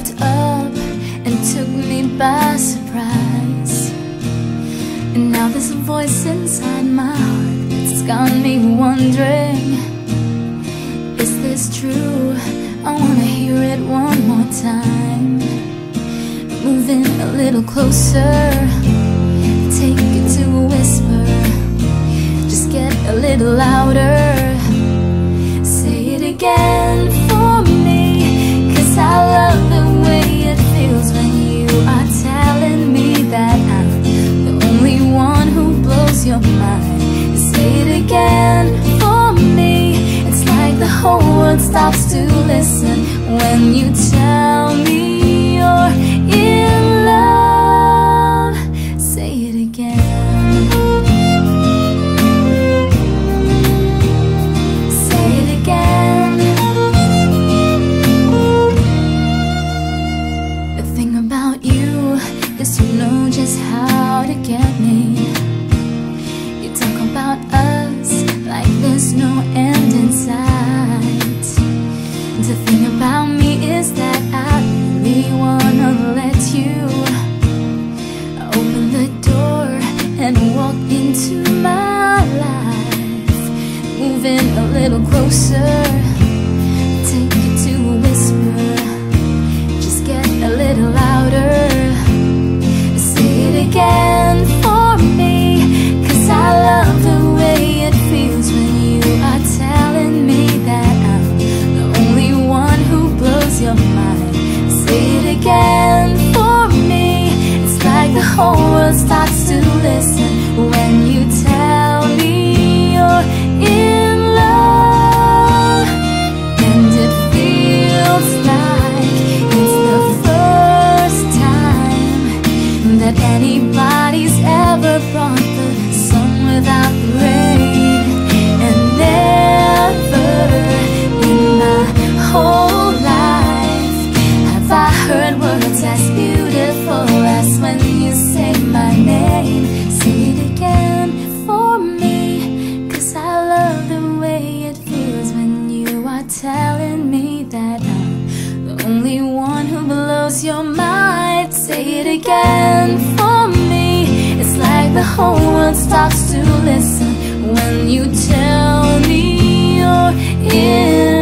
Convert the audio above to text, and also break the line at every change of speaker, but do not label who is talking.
crept up and took me by surprise. And now there's a voice inside my heart that's got me wondering, is this true? I wanna hear it one more time. Moving a little closer, take it to a whisper, just get a little louder. Say it again for me, 'cause I love the way it feels when you are telling me that I'm the only one who blows your mind. Say it again for me, it's like the whole world stops to listen when you tell me you're in love. Say it again. Say it again. The thing about you is you know just how to get me. You talk about us like there's no end in sight. The thing about me is that I really wanna let you open the door and walk into my life. Moving a little closer, take it to a whisper, just get a little louder. Say it again for me, 'cause I love the way it feels when you are telling me that I'm the only one who blows your mind. Say it again for me, it's like the whole world starts to listen when you tell me you're in love. And it feels like it's the first time that anybody's ever brought the sun without the rain. And never in my whole life have I heard words as beautiful as when you say my name. Say it again for me, 'cause I love the way it feels when you are telling me that I'm the only one who blows your mind. Say it again for me, it's like the whole world stops to listen when you tell me you're in